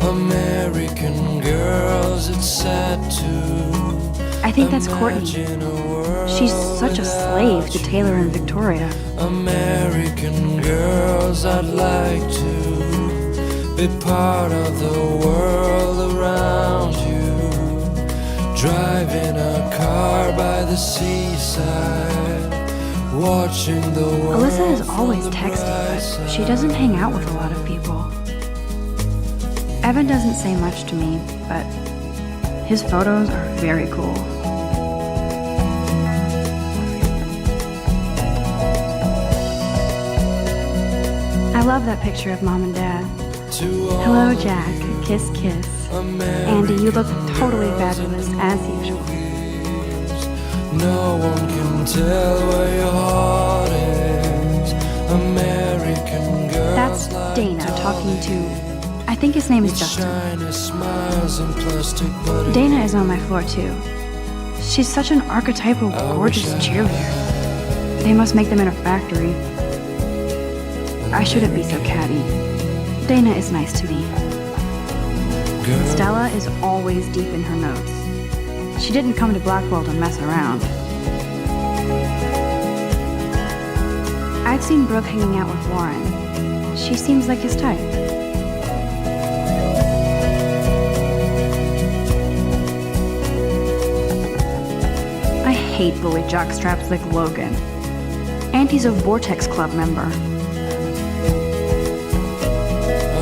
American girls, it's sad to I think that's Courtney. She's such a slave to Taylor and Victoria. American girls, I'd like to be part of the world around you. Driving a car by the seaside, watching the world. Alyssa is always texting, but she doesn't hang out with a lot of people. Evan doesn't say much to me, but his photos are very cool. I love that picture of Mom and Dad. Hello, Jack. Kiss, kiss. Andy, you look totally fabulous, as usual. No one can tell where your heart is. American girls. That's Dana talking to, I think his name is Justin. Dana is on my floor too. She's such an archetypal, gorgeous cheerleader. They must make them in a factory. I shouldn't be so catty. Dana is nice to me. Stella is always deep in her notes. She didn't come to Blackwell to mess around. I've seen Brooke hanging out with Warren. She seems like his type. I hate bully jockstraps like Logan. And he's a Vortex Club member.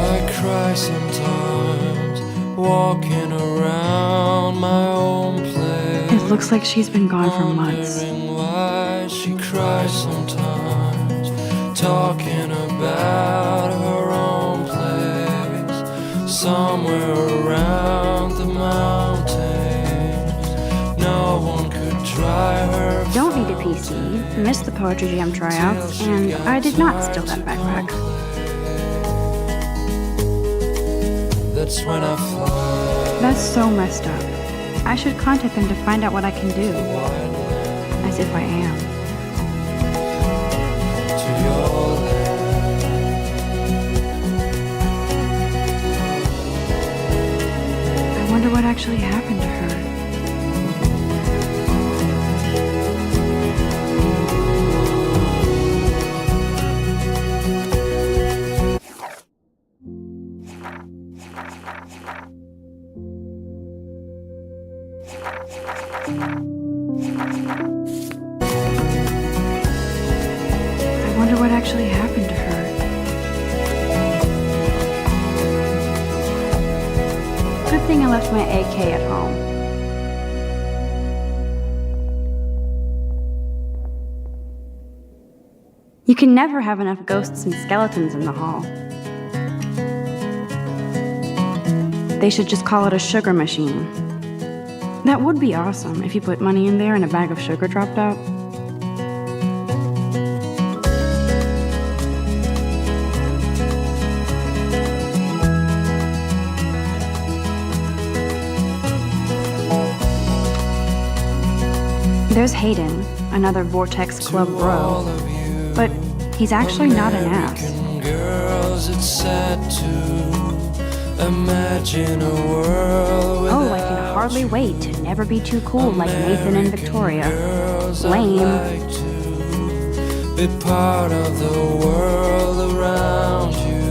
I cry sometimes, walking around my own place. It looks like she's been gone for months. Wondering why she cries sometimes, talking about her own place, somewhere around the mountains. No one could dry her. Don't need a PC, missed the Poetry Jam tryouts, and I did not steal that backpack. That's when I fly. That's so messed up. I should contact them to find out what I can do. As if I am. To your I wonder what actually happened to her. I wonder what actually happened to her. Good thing I left my AK at home. You can never have enough ghosts and skeletons in the hall. They should just call it a sugar machine. That would be awesome if you put money in there and a bag of sugar dropped out. There's Hayden, another Vortex Club bro, but he's actually not an ass. girls, it's sad to imagine a world. Oh, I can hardly wait to never be too cool like Nathan and Victoria. Lame. Be part of the world around you.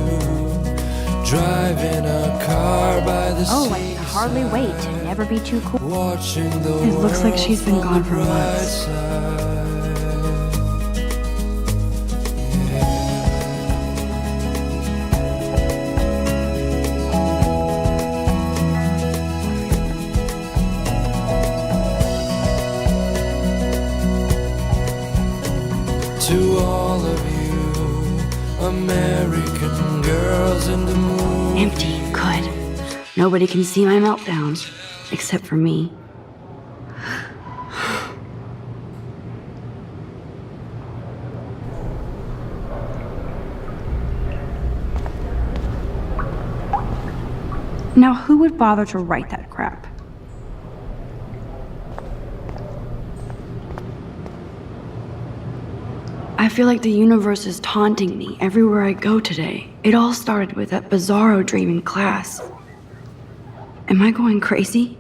Driving a car by the Oh, I can hardly wait to never be too cool. watching the It looks like she's been gone for months. To all of you American girls in the moon. Empty, good. Nobody can see my meltdown, except for me. Now, who would bother to write that crap? I feel like the universe is taunting me everywhere I go today. It all started with that bizarro dream in class. Am I going crazy?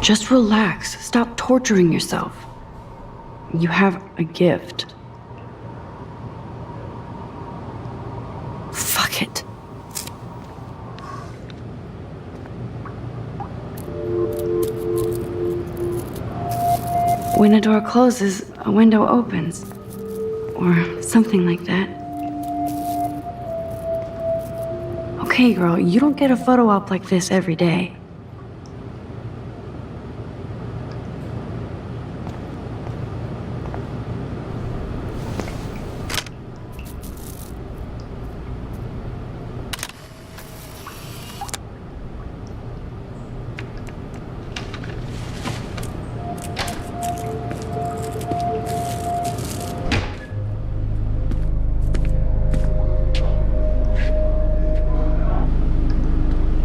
Just relax. Stop torturing yourself. You have a gift. Fuck it. When a door closes, a window opens. Or something like that. Okay, girl, you don't get a photo op like this every day.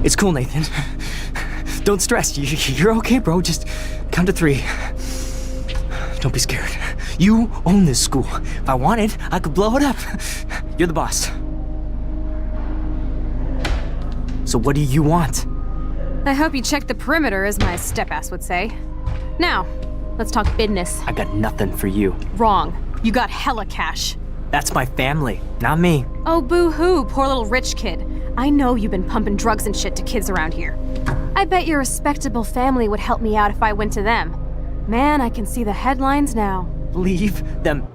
It's cool, Nathan. Don't stress. You're okay, bro. Just count to 3. Don't be scared. You own this school. If I wanted, I could blow it up. You're the boss. So what do you want? I hope you checked the perimeter, as my step-ass would say. Now, let's talk business. I got nothing for you. Wrong. You got hella cash. That's my family, not me. Oh, boo-hoo, poor little rich kid. I know you've been pumping drugs and shit to kids around here. I bet your respectable family would help me out if I went to them. Man, I can see the headlines now. Leave them.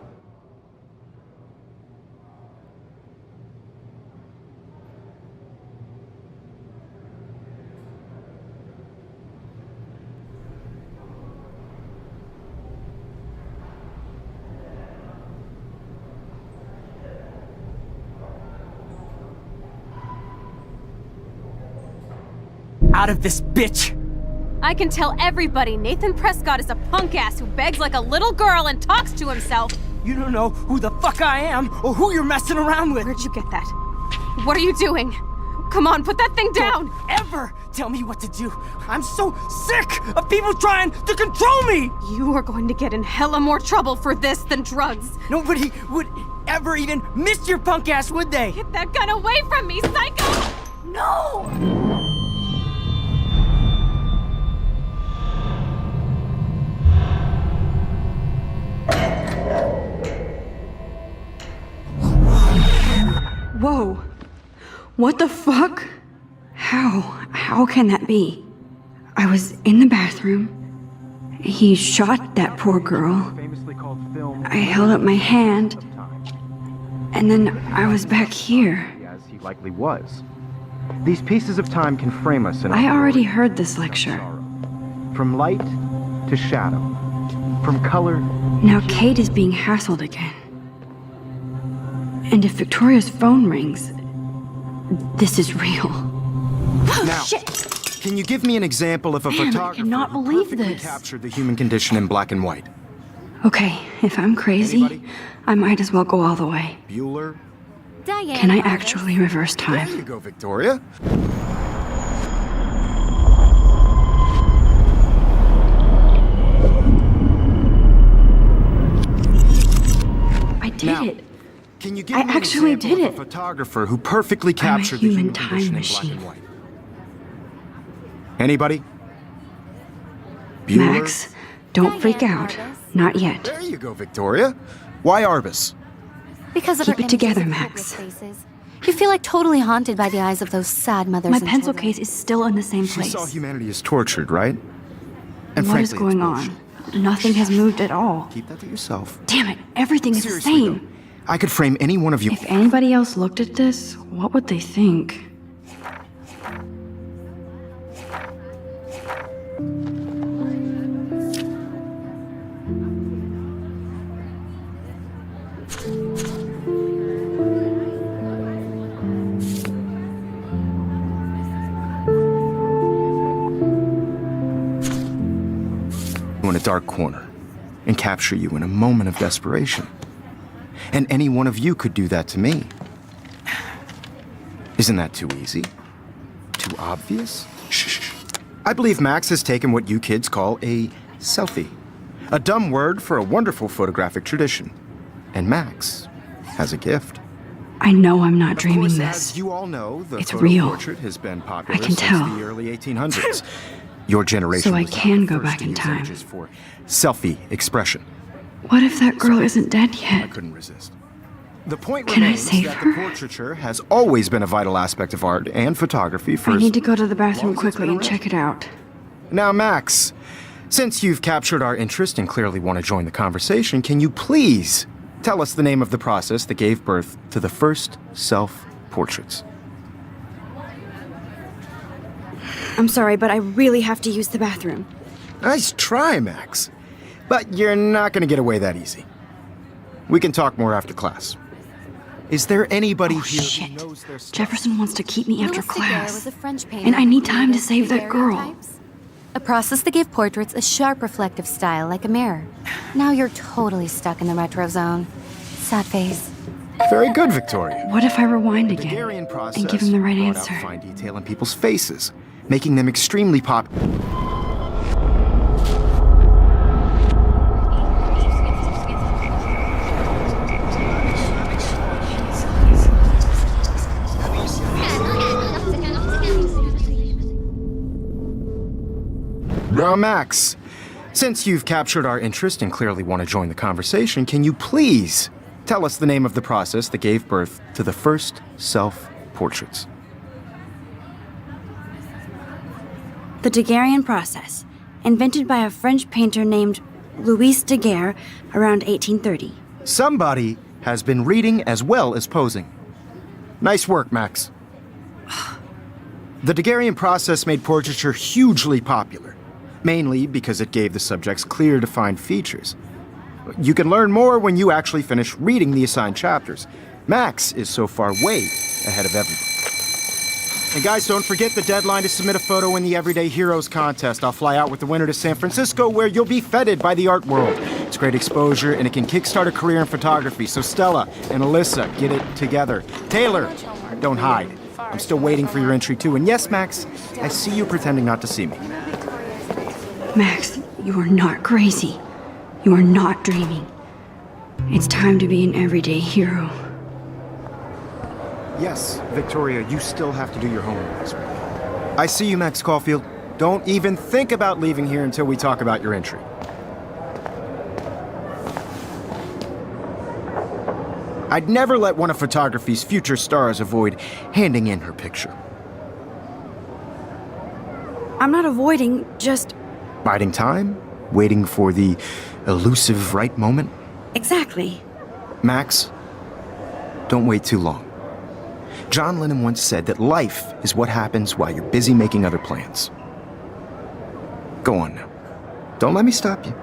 Out of this bitch! I can tell everybody Nathan Prescott is a punk ass who begs like a little girl and talks to himself. You don't know who the fuck I am or who you're messing around with. Where'd you get that? What are you doing? Come on, put that thing down! Don't ever tell me what to do. I'm so sick of people trying to control me! You are going to get in hella more trouble for this than drugs. Nobody would ever even miss your punk ass, would they? Get that gun away from me, psycho! No! Whoa. What the fuck? How can that be? I was in the bathroom. He shot that poor girl. I held up my hand. And then I was back here. As he likely was. These pieces of time can frame us in I already heard this lecture. From light to shadow. From color. Now Kate is being hassled again. And if Victoria's phone rings, this is real. Now, Shit! can you give me an example of a Man, I photographer cannot who believe perfectly this. captured the human condition in black and white? Okay, if I'm crazy, Anybody? I might as well go all the way. Bueller? Diane Can I Roberts. actually reverse There time? you go, Victoria. I did Now, it. Can you give I me an actually example did of it. a photographer who perfectly I'm a captured the human human time condition in machine. black and white? Anybody? Bueller? Max, don't freak Diane out. Arbus. Not yet. There you go, Victoria. Why Arbus? Because of Keep her it together, images of Max. hopeless faces. You feel like totally haunted by the eyes of those sad mothers My and pencil children. case is still in the same She place. saw humanity as tortured, right? And What is frankly, going it's on? bullshit. Nothing has moved at all. Keep that to yourself. Damn it, everything is the Seriously, same. though, I could frame any one of you. If anybody else looked at this, what would they think? in a dark corner and capture you in a moment of desperation. And any one of you could do that to me. Isn't that too easy? Too obvious? Shh. I believe Max has taken what you kids call a selfie. A dumb word for a wonderful photographic tradition. And Max has a gift. I know I'm not Of dreaming course, this. as you all know, the It's photo real. portrait has been popular I can since tell. the early 1800s. Your generation So I was not can the go first back to in use time. images for selfie expression. What if that girl isn't dead I yet? couldn't resist. The point Can I remains save that her? the portraiture has always been a vital aspect of art and photography for I as need to go to the bathroom long as it's quickly been and check it out. Now, Max, since you've captured our interest and clearly want to join the conversation, can you please tell us the name of the process that gave birth to the first self-portraits? I'm sorry, but I really have to use the bathroom. Nice try, Max. But you're not going to get away that easy. We can talk more after class. Is there anybody Oh, here shit. who knows their stuff? Jefferson wants to keep me after Louis Daguerre class. was a French painter And I need who time to created save that girl. daguerreotypes. A process that gave portraits a sharp reflective style like a mirror. Now you're totally stuck in the retro zone. Sad face. Very good, Victoria. What if I rewind The again Daguerrean process and give him the right brought answer? out fine detail in people's faces, making them extremely popular. Now, Max, since you've captured our interest and clearly want to join the conversation, can you please tell us the name of the process that gave birth to the first self-portraits? The Daguerrean process, invented by a French painter named Louis Daguerre around 1830. Somebody has been reading as well as posing. Nice work, Max. The Daguerrean process made portraiture hugely popular, mainly because it gave the subjects clear, defined features. You can learn more when you actually finish reading the assigned chapters. Max is so far way ahead of everyone. And guys, don't forget the deadline to submit a photo in the Everyday Heroes contest. I'll fly out with the winner to San Francisco, where you'll be feted by the art world. It's great exposure, and it can kickstart a career in photography. So Stella and Alyssa, get it together. Taylor, don't hide. I'm still waiting for your entry too. And yes, Max, I see you pretending not to see me. Max, you are not crazy. You are not dreaming. It's time to be an everyday hero. Yes, Victoria, you still have to do your homework this week. I see you, Max Caulfield. Don't even think about leaving here until we talk about your entry. I'd never let one of photography's future stars avoid handing in her picture. I'm not avoiding, just Biding time, waiting for the elusive right moment. exactly. Max, don't wait too long. John Lennon once said that life is what happens while you're busy making other plans. Go on now. Don't let me stop you.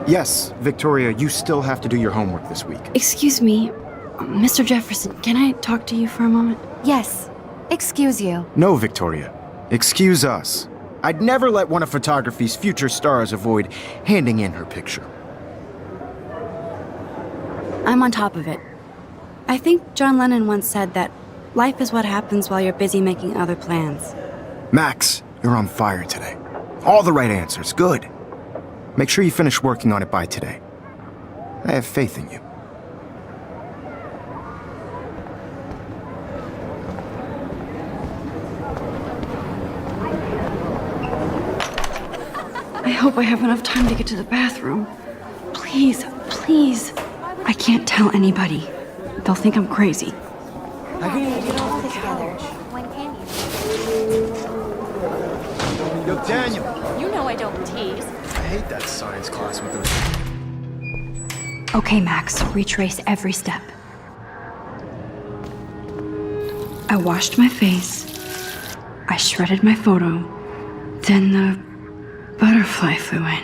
Yes, Victoria, you still have to do your homework this week. Excuse me, Mr. Jefferson, can I talk to you for a moment? Yes. Excuse you. No, Victoria. Excuse us. I'd never let one of photography's future stars avoid handing in her picture. I'm on top of it. I think John Lennon once said that life is what happens while you're busy making other plans. Max, you're on fire today. All the right answers. Good. Make sure you finish working on it by today. I have faith in you. I hope I have enough time to get to the bathroom. Please, please. I can't tell anybody. They'll think I'm crazy. When can you? Yo, Daniel! You know I don't tease. I hate that science class with those... Okay, Max, retrace every step. I washed my face. I shredded my photo. Then the butterfly flew in.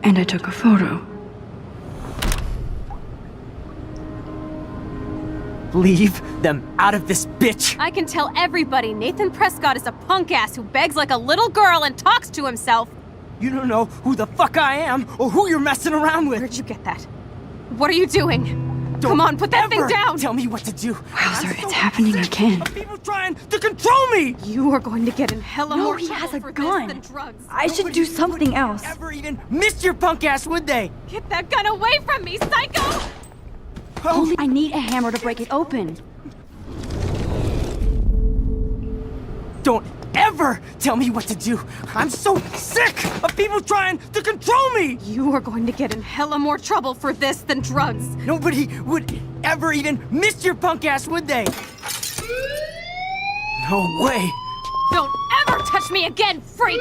And I took a photo. Leave them out of this bitch! I can tell everybody Nathan Prescott is a punk ass who begs like a little girl and talks to himself. You don't know who the fuck I am or who you're messing around with. Where'd you get that? What are you doing? Come on, put that thing Ever down! Tell me what to do. Wowzer, I'm it's happening sick again. of people trying to control me. You are going to get in hella No, more he trouble has a for gun. this than drugs. I should do something else. Ever even miss your punk ass, would they? Get that gun away from me, psycho! Holy, I need a hammer to break it open. Don't ever tell me what to do. I'm so sick of people trying to control me. You are going to get in hella more trouble for this than drugs. Nobody would ever even miss your punk ass, would they? No way. Don't ever touch me again, freak!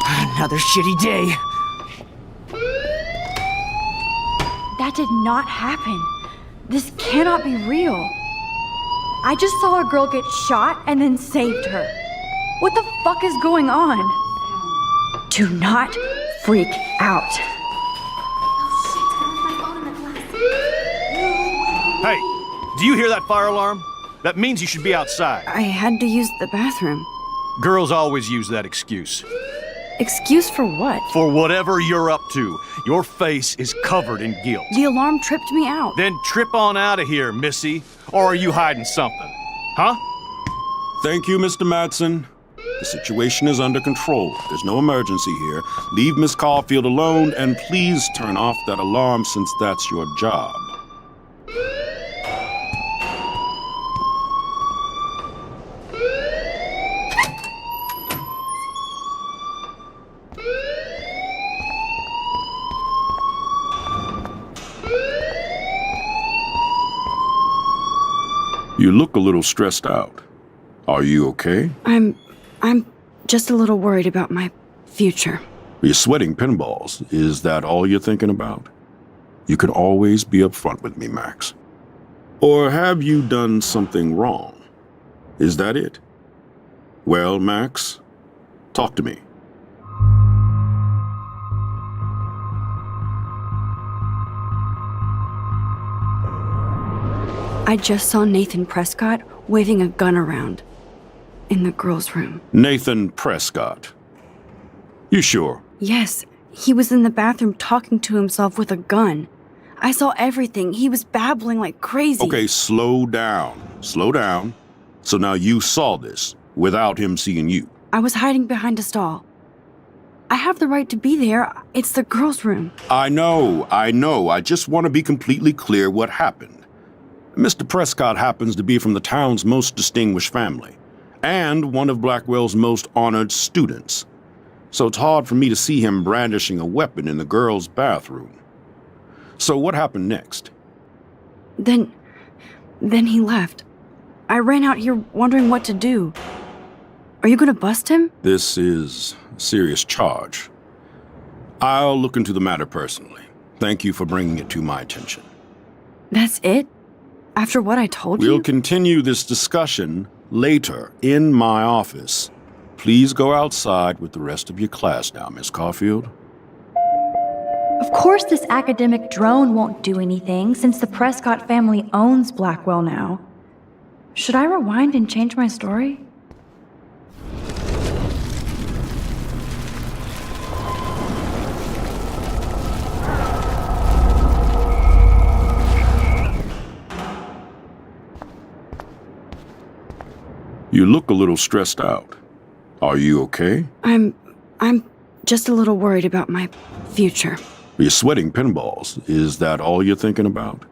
Another shitty day. That did not happen. This cannot be real. I just saw a girl get shot and then saved her. What the fuck is going on? Do not freak out. Hey, do you hear that fire alarm? That means you should be outside. I had to use the bathroom. Girls always use that excuse. Excuse for what? For whatever you're up to, your face is covered in guilt. The alarm tripped me out. Then trip on out of here, Missy. Or are you hiding something? Huh? Thank you, Mr. Madsen. The situation is under control. There's no emergency here. Leave Miss Caulfield alone, and please turn off that alarm since that's your job. You look a little stressed out. Are you okay? I'm just a little worried about my future. You're sweating pinballs. Is that all you're thinking about? You can always be upfront with me, Max. Or have you done something wrong? Is that it? Well, Max, talk to me. I just saw Nathan Prescott waving a gun around in the girls' room. Nathan Prescott. You sure? Yes, he was in the bathroom talking to himself with a gun. I saw everything. He was babbling like crazy. Okay, slow down. Slow down. So now you saw this without him seeing you. I was hiding behind a stall. I have the right to be there. It's the girls' room. I know. I just want to be completely clear what happened. Mr. Prescott happens to be from the town's most distinguished family, and one of Blackwell's most honored students. So it's hard for me to see him brandishing a weapon in the girls' bathroom. So what happened next? Then he left. I ran out here wondering what to do. Are you gonna bust him? This is a serious charge. I'll look into the matter personally. Thank you for bringing it to my attention. That's it? After what I told We'll you? continue this discussion later in my office. Please go outside with the rest of your class now, Miss Caulfield. Of course, this academic drone won't do anything since the Prescott family owns Blackwell now. Should I rewind and change my story? You look a little stressed out. Are you okay? I'm just a little worried about my future. You're sweating pinballs. Is that all you're thinking about?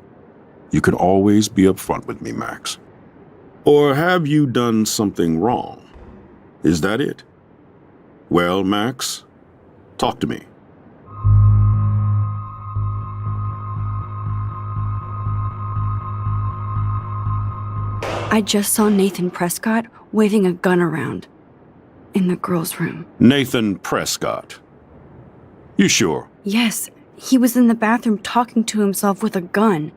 You can always be upfront with me, Max. Or have you done something wrong? Is that it? Well, Max, talk to me. I just saw Nathan Prescott waving a gun around in the girls' room. Nathan Prescott. You sure? Yes, he was in the bathroom talking to himself with a gun.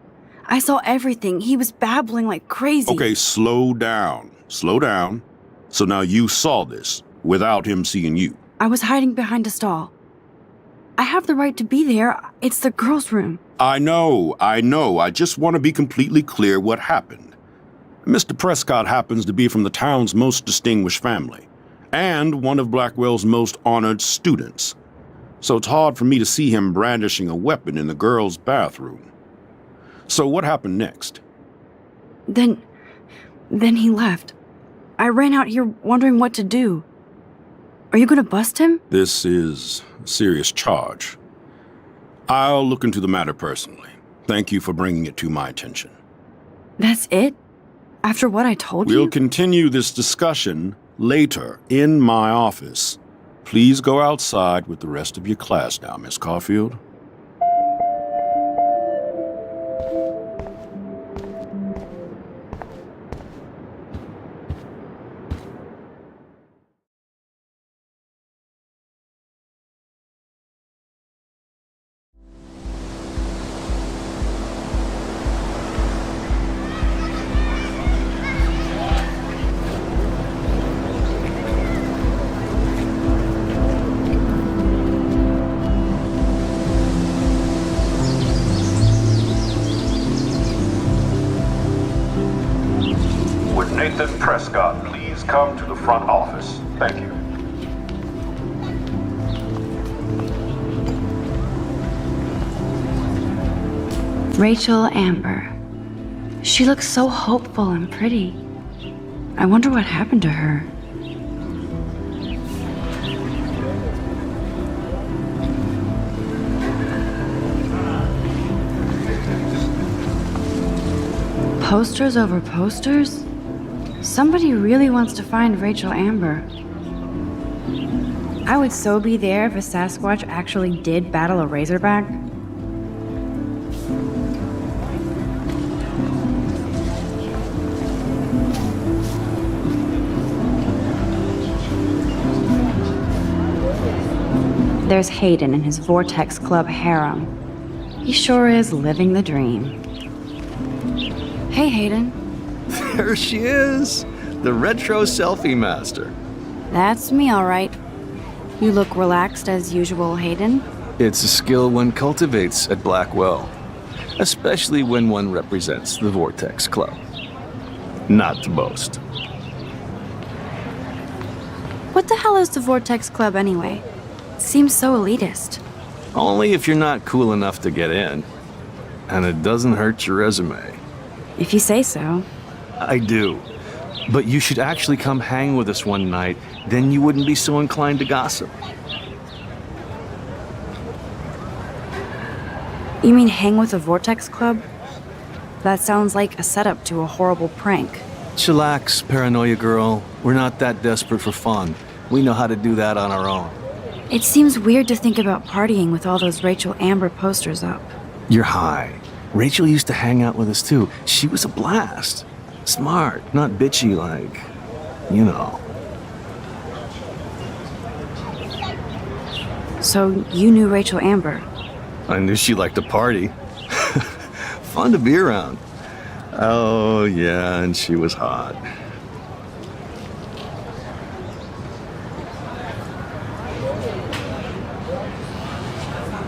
I saw everything. He was babbling like crazy. Okay, slow down. Slow down. So now you saw this without him seeing you. I was hiding behind a stall. I have the right to be there. It's the girls' room. I know. I just want to be completely clear what happened. Mr. Prescott happens to be from the town's most distinguished family, and one of Blackwell's most honored students. So it's hard for me to see him brandishing a weapon in the girls' bathroom. So what happened next? Then he left. I ran out here wondering what to do. Are you gonna bust him? This is a serious charge. I'll look into the matter personally. Thank you for bringing it to my attention. That's it? After what I told We'll you? continue this discussion later in my office. Please go outside with the rest of your class now, Miss Caulfield. Would Nathan Prescott please come to the front office? Thank you. Rachel Amber. She looks so hopeful and pretty. I wonder what happened to her. Posters over posters? Somebody really wants to find Rachel Amber. I would so be there if a Sasquatch actually did battle a Razorback. There's Hayden and his Vortex Club harem. He sure is living the dream. Hey, Hayden. There she is, the retro selfie master. That's me, all right. You look relaxed as usual, Hayden. It's a skill one cultivates at Blackwell, especially when one represents the Vortex Club. Not to boast. What the hell is the Vortex Club anyway? Seems so elitist. Only if you're not cool enough to get in. And it doesn't hurt your resume. If you say so. I do. But you should actually come hang with us one night, then you wouldn't be so inclined to gossip. You mean hang with the Vortex Club? That sounds like a setup to a horrible prank. Chillax, paranoia girl. We're not that desperate for fun. We know how to do that on our own. It seems weird to think about partying with all those Rachel Amber posters up. You're high. Rachel used to hang out with us too. She was a blast. Smart, not bitchy like, you know. So you knew Rachel Amber? I knew she liked to party. Fun to be around. Oh, yeah, and she was hot.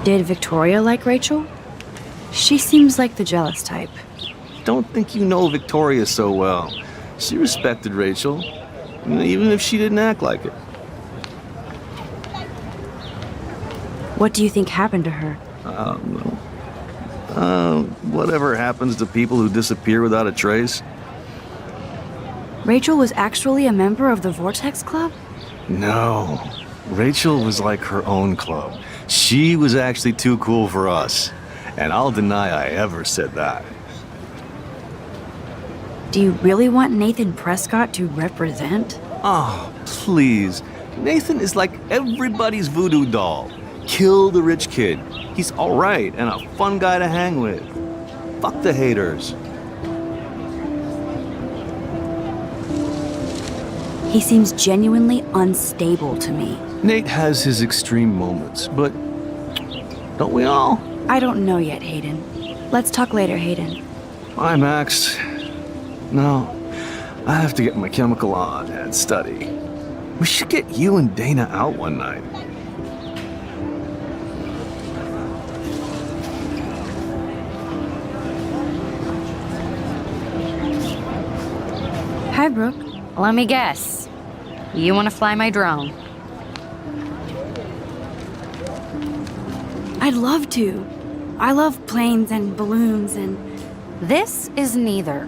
Did Victoria like Rachel? She seems like the jealous type. Don't think you know Victoria so well. She respected Rachel, even if she didn't act like it. What do you think happened to her? Whatever happens to people who disappear without a trace? Rachel was actually a member of the Vortex Club? No. Rachel was like her own club. She was actually too cool for us. And I'll deny I ever said that. Do you really want Nathan Prescott to represent? Oh, please. Nathan is like everybody's voodoo doll. Kill the rich kid. He's all right and a fun guy to hang with. Fuck the haters. He seems genuinely unstable to me. Nate has his extreme moments, but don't we all? I don't know yet, Hayden. Let's talk later, Hayden. Bye, Max. No, I have to get my chemical on and study. We should get you and Dana out one night. Hi, Brooke. Let me guess. You want to fly my drone? I'd love to. I love planes and balloons and... This is neither.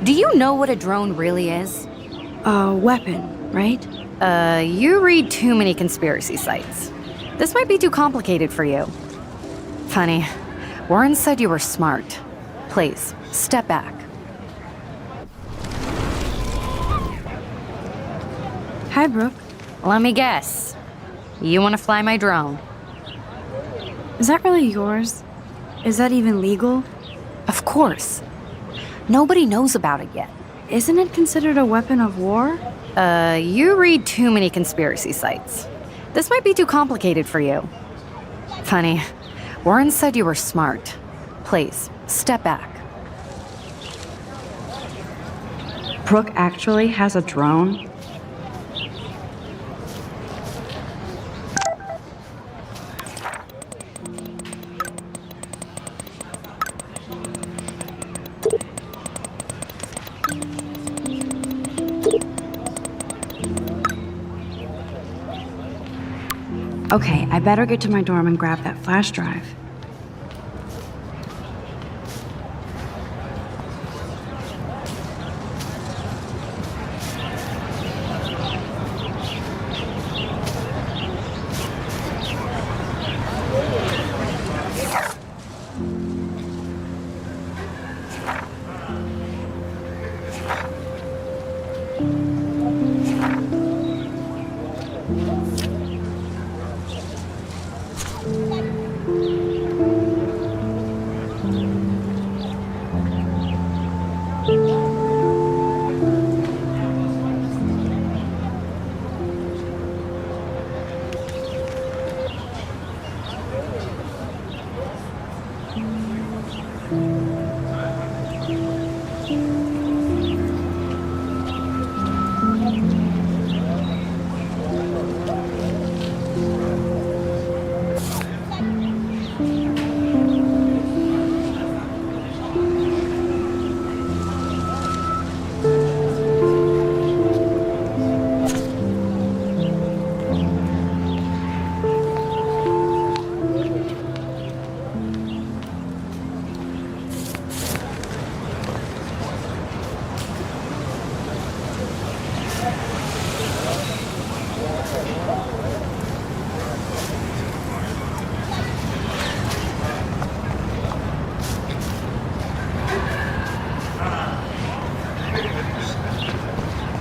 Do you know what a drone really is? a weapon, right? You read too many conspiracy sites. This might be too complicated for you. Funny. Warren said you were smart. Please, step back. Hi, Brooke. Let me guess. You want to fly my drone? Is that really yours? Is that even legal? Of course. Nobody knows about it yet. Isn't it considered a weapon of war? You read too many conspiracy sites. This might be too complicated for you. Funny. Warren said you were smart. Please, step back. Brooke actually has a drone? Okay, I better get to my dorm and grab that flash drive.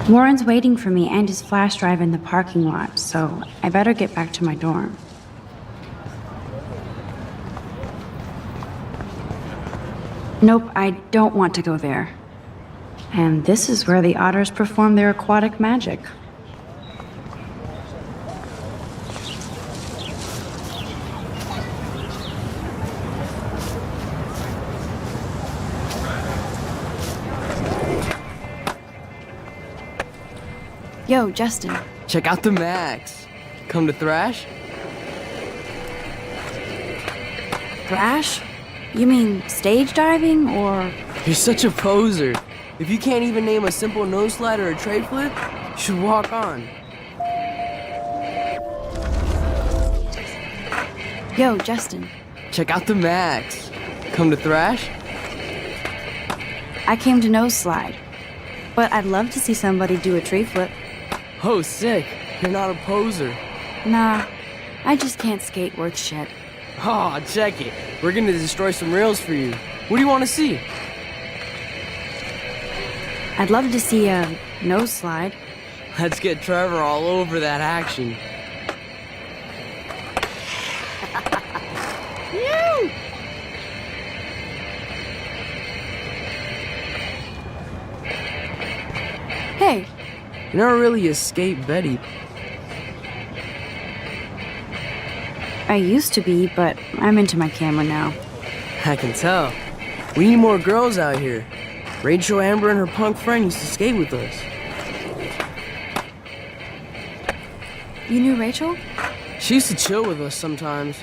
Warren's waiting for me and his flash drive in the parking lot, so I better get back to my dorm. Nope, I don't want to go there. And this is where the otters perform their aquatic magic. Yo, Justin. Check out the Max. Come to Thrash? Thrash? You mean stage diving, or...? You're such a poser. If you can't even name a simple nose slide or a trade flip, you should walk on. Yo, Justin. Check out the Max. Come to Thrash? I came to nose slide. But I'd love to see somebody do a tree flip. Oh, sick. You're not a poser. Nah, I just can't skate worth shit. Aw, check it. We're gonna destroy some rails for you. What do you want to see? I'd love to see a nose slide. Let's get Trevor all over that action. Hey, You never really escaped Betty. I used to be, but I'm into my camera now. I can tell. We need more girls out here. Rachel Amber and her punk friend used to skate with us. You knew Rachel? She used to chill with us sometimes.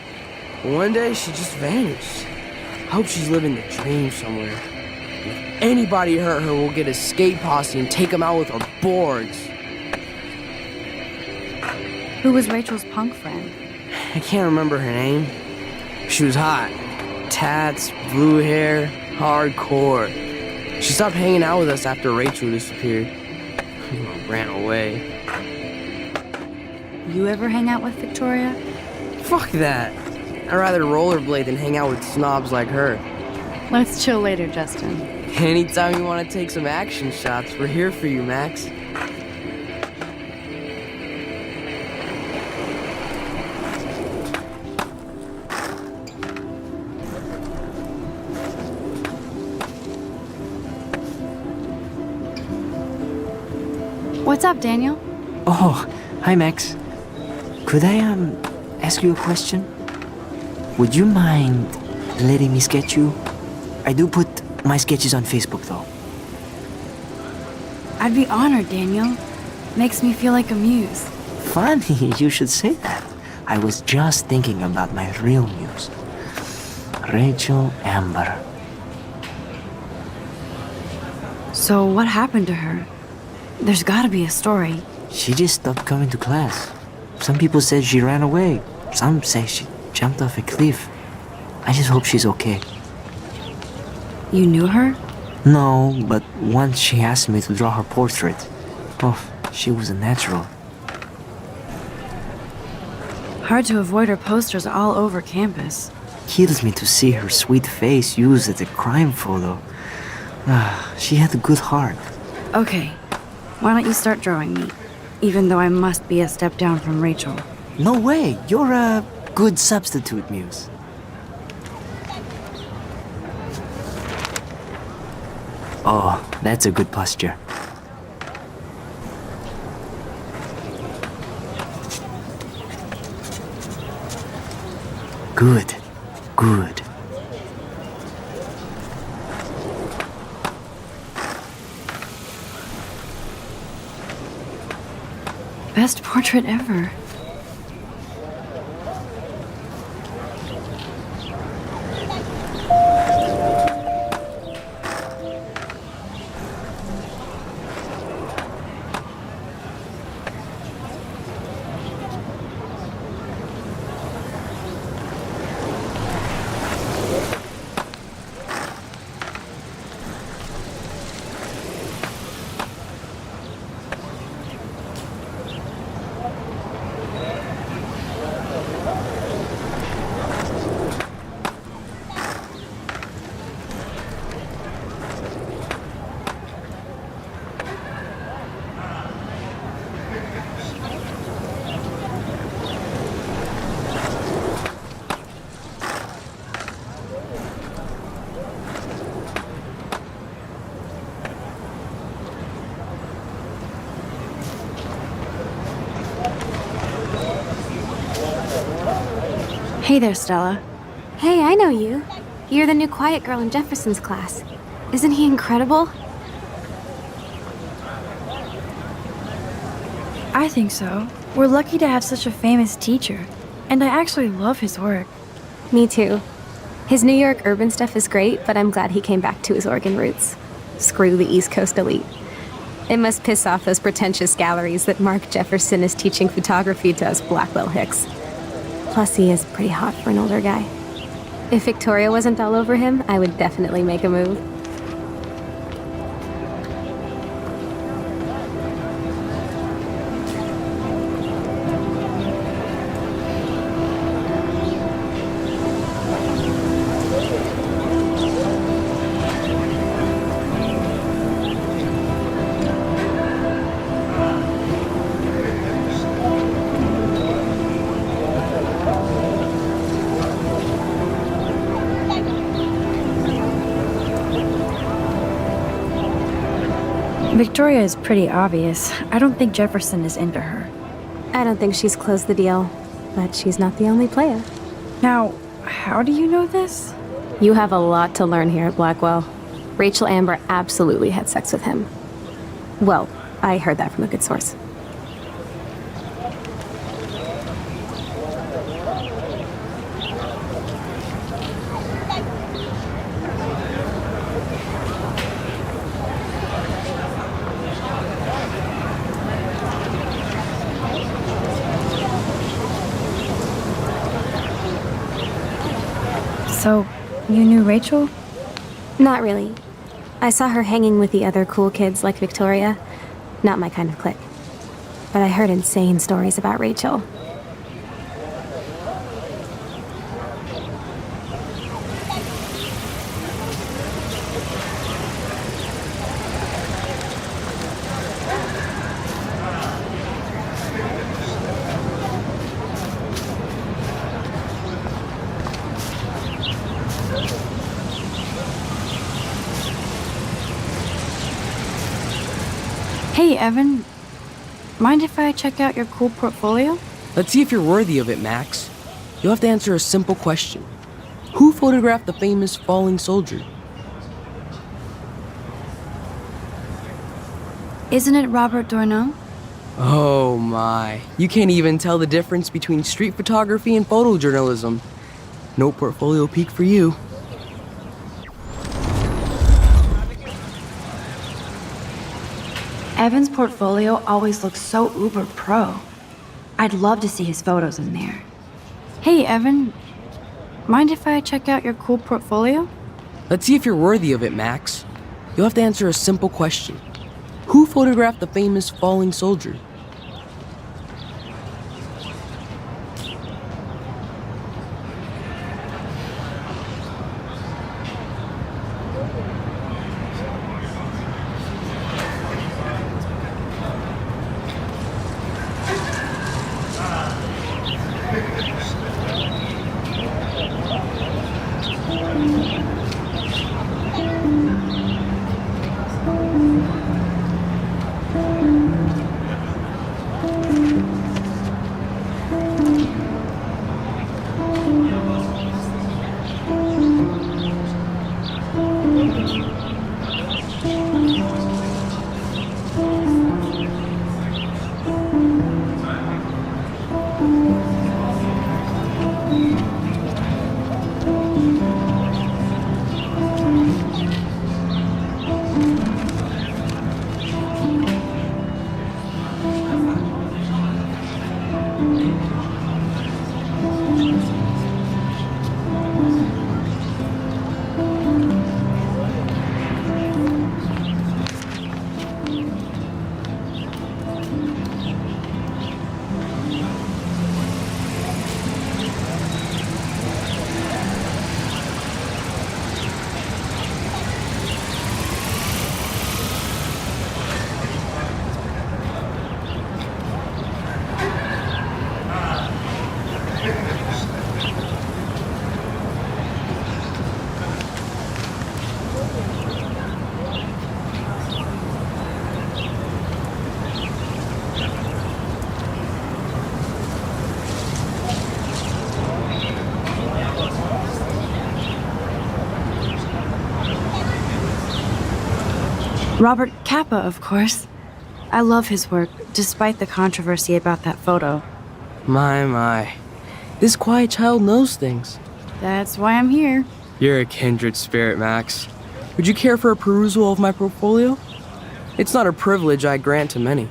But one day she just vanished. I hope she's living the dream somewhere. Anybody hurt her will get a skate posse and take them out with our boards. Who was Rachel's punk friend? I can't remember her name. She was hot. Tats, blue hair, hardcore. She stopped hanging out with us after Rachel disappeared. Ran away. You ever hang out with Victoria? Fuck that. I'd rather rollerblade than hang out with snobs like her. Let's chill later, Justin. Anytime you want to take some action shots, we're here for you, Max. What's up, Daniel? Oh, hi, Max. Could I, ask you a question? Would you mind letting me sketch you? I do put my sketches on Facebook, though. I'd be honored, Daniel. Makes me feel like a muse. Funny, you should say that. I was just thinking about my real muse. Rachel Amber. So what happened to her? There's gotta be a story. She just stopped coming to class. Some people said she ran away. Some say she jumped off a cliff. I just hope she's okay. You knew her? No, but once she asked me to draw her portrait. Oh, she was a natural. Hard to avoid her posters all over campus. Kills me to see her sweet face used as a crime photo. She had a good heart. Okay, why don't you start drawing me? Even though I must be a step down from Rachel. No way, you're a good substitute, Muse. Oh, that's a good posture. Good, good. Best portrait ever. Hey there, Stella. Hey, I know you. You're the new quiet girl in Jefferson's class. Isn't he incredible? I think so. We're lucky to have such a famous teacher. And I actually love his work. Me too. His New York urban stuff is great, but I'm glad he came back to his Oregon roots. Screw the East Coast elite. It must piss off those pretentious galleries that Mark Jefferson is teaching photography to us Blackwell Hicks. Plus, he is pretty hot for an older guy. If Victoria wasn't all over him, I would definitely make a move. Victoria is pretty obvious. I don't think Jefferson is into her. I don't think she's closed the deal, but she's not the only player. Now, how do you know this? You have a lot to learn here at Blackwell. Rachel Amber absolutely had sex with him. Well, I heard that from a good source. So, you knew Rachel? Not really. I saw her hanging with the other cool kids like Victoria. Not my kind of clique. But I heard insane stories about Rachel. Hey, Evan. Mind if I check out your cool portfolio? Let's see if you're worthy of it, Max. You'll have to answer a simple question. Who photographed the famous falling soldier? Isn't it Robert Doisneau? Oh my. You can't even tell the difference between street photography and photojournalism. No portfolio peek for you. Evan's portfolio always looks so uber pro. I'd love to see his photos in there. Hey, Evan. Mind if I check out your cool portfolio? Let's see if you're worthy of it, Max. You'll have to answer a simple question. Who photographed the famous falling soldier? Robert Capa, of course. I love his work, despite the controversy about that photo. My. This quiet child knows things. That's why I'm here. You're a kindred spirit, Max. Would you care for a perusal of my portfolio? It's not a privilege I grant to many.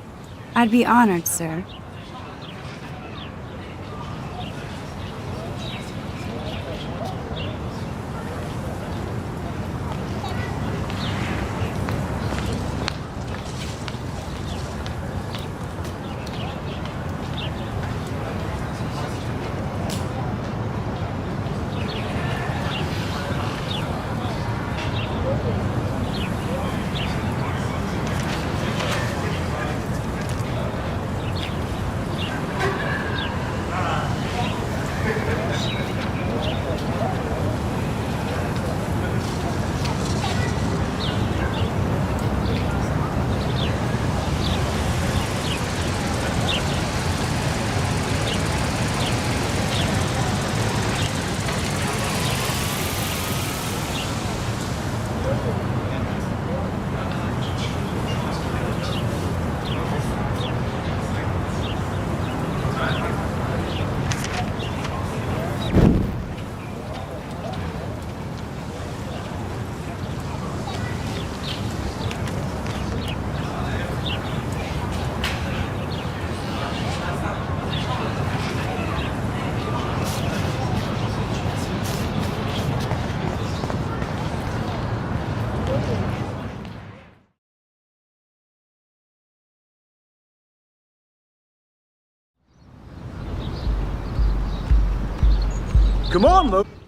I'd be honored, sir. Come on, Luke.